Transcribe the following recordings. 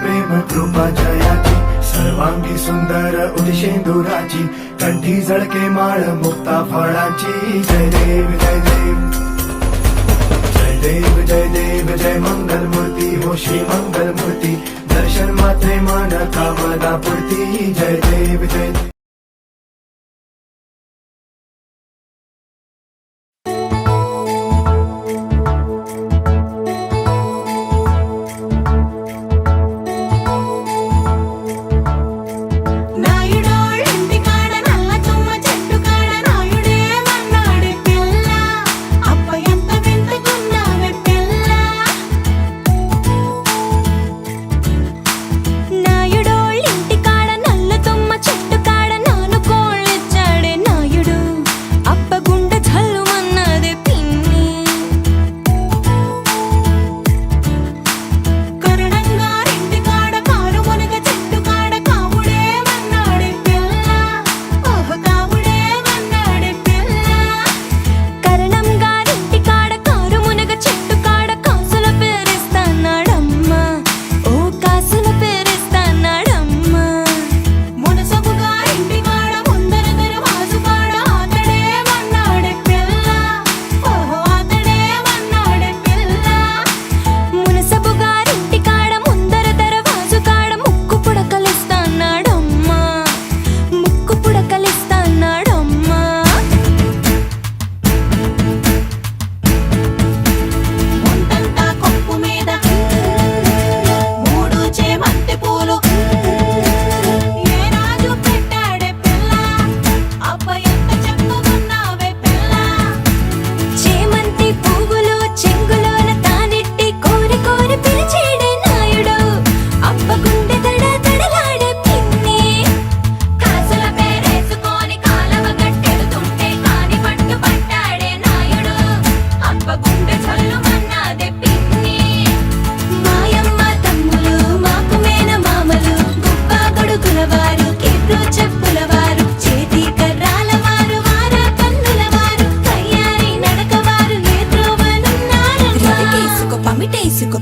प्रेम कृपा जयाची सर्वांगी सुंदर उदिशेंदुराची कंठी झळके माळ मुक्ता फळाची जय देव जय देव जय देव जय देव जय मंगल मूर्ती हो श्री मंगल मूर्ती दर्शन मात्रे मन कामना पूर्ती जय देव जय देव।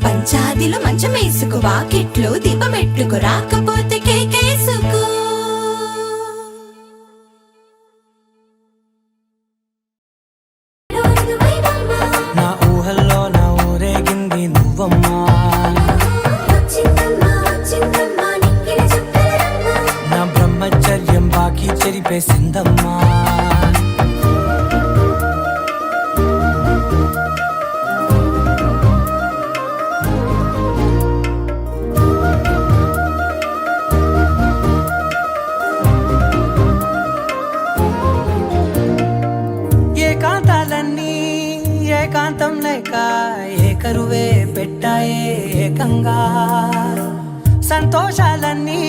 పంచాదిలో మంచమేసుకో వాకిట్లో దీపమెట్టుకు రాకపోతే కేకేసుకో నా ఊహల్లో నా ఊరేగింది నువ్వమ్మా నా బ్రహ్మచర్యం బాకీ చెరిపేసిందమ్మా ఏకాంతం లేక ఏకరువే పెట్టాయే ఏకంగా సంతోషాలన్నీ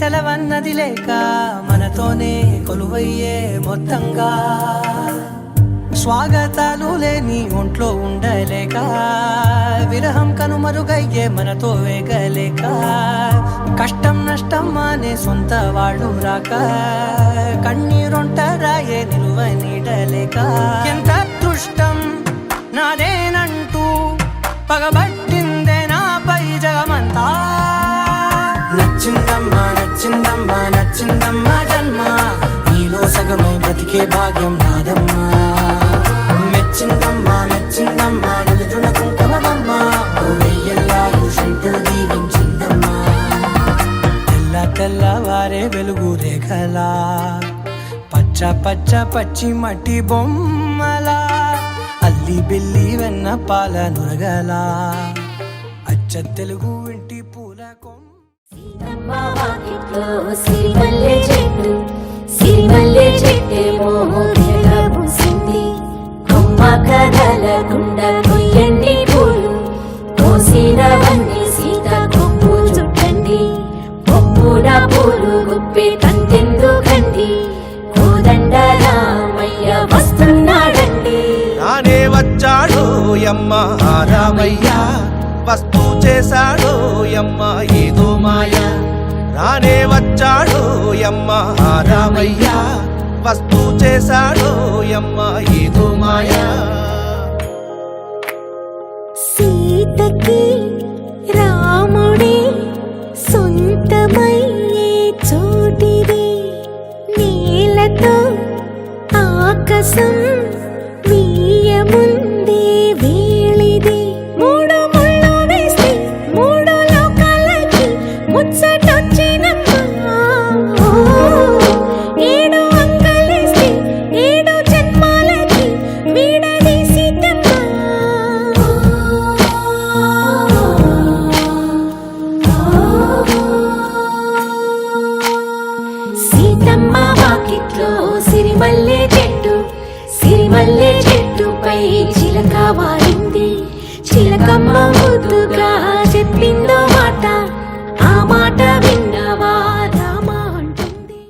సెలవన్నది లేక మనతోనే కొలువయ్యే మొత్తంగా స్వాగతాలు లేని ఒంట్లో ఉండలేక విరహం కనుమరుగయ్యే మనతో వేగలేక కష్టం నష్టం అనే సొంత వాడు రాక కన్నీరొంటరాయే నిలువ నీడలేక ఎంత అదృష్టం నాదేనంటూ పగబట్టిందే నాపై జగమంతా నచ్చిందమ్మా నచ్చిందమ్మా నచ్చిందమ్మా జన్మ నీలో సగమై బ్రతికే భాగ్యం నాదమ్మా మెచ్చిందమ్మా మెచ్చిందమ్మా నిలుచున కుంకుమమ్మా వెయ్యల్లాలు శంకులు దీవించిందమ్మా తెల్ల తెల్లవారే వెలుగు రేఖలా పచ్చ పచ్చ పచ్చి మట్టి బొమ్మలా అల్లి బిల్లి వెన్న పాల నురగలా అచ్చ తెలుగు ఇంటి పూల సిరిమల్లె చెట్టేమో పూసింది కొమ్మ కదలకుండా కొయ్యండి పూలు కోసినవన్నీ సీత కొప్పు చుట్టండి కొప్పున పూలు గుప్పి కంటెందుకండి కోదండ రామయ్య వస్తున్నాడండి రానే వచ్చాడు యమ్మ రామయ్య వస్తూ చేశాడు యమ్మ ఏదో మాయ రానే వచ్చాడు యమ్మ రామయ్య వస్తూ చేశాడు యమ్మ ఏదో మాయ సీతకి రాముడే మల్లె చెట్టు సిరిమల్లె చెట్టుపై చిలక వారింది. చిలకమ్మ ముద్దుగా చెప్పిందో మాట, ఆ మాట విన్నవా రామా అంటుంది.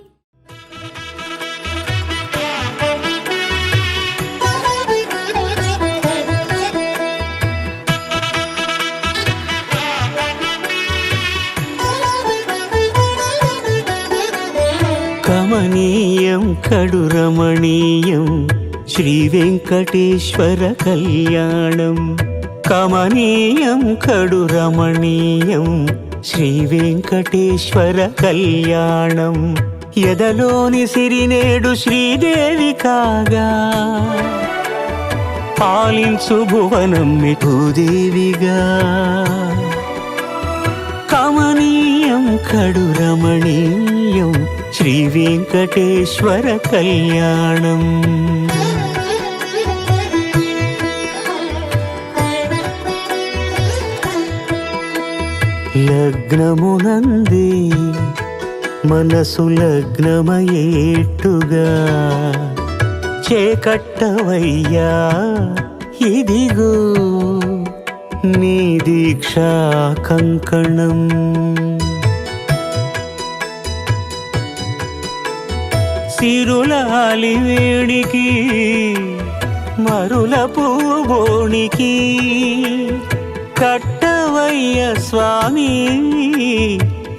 కమనీయం కడు రమణీయం శ్రీ వెంకటేశ్వర కళ్యాణం. కమనీయం కడు రమణీయం శ్రీ వెంకటేశ్వర కళ్యాణం. ఎదలోని సిరినేడు శ్రీదేవి కాగా, పాలించు భువనం భూదేవిగా. కమనీయం కడు రమణీయం శ్రీ వెంకటేశ్వర కళ్యాణం. లగ్నమునందే మనసు లగ్నమయేట్టుగా చేకట్టవయ్యా ఇదిగో నీ దీక్షా కంకణం. సిరులాలి వేడికి మరుల పూబోనికి కట్టవయ్య స్వామి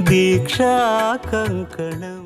దీక్షా కంకణం.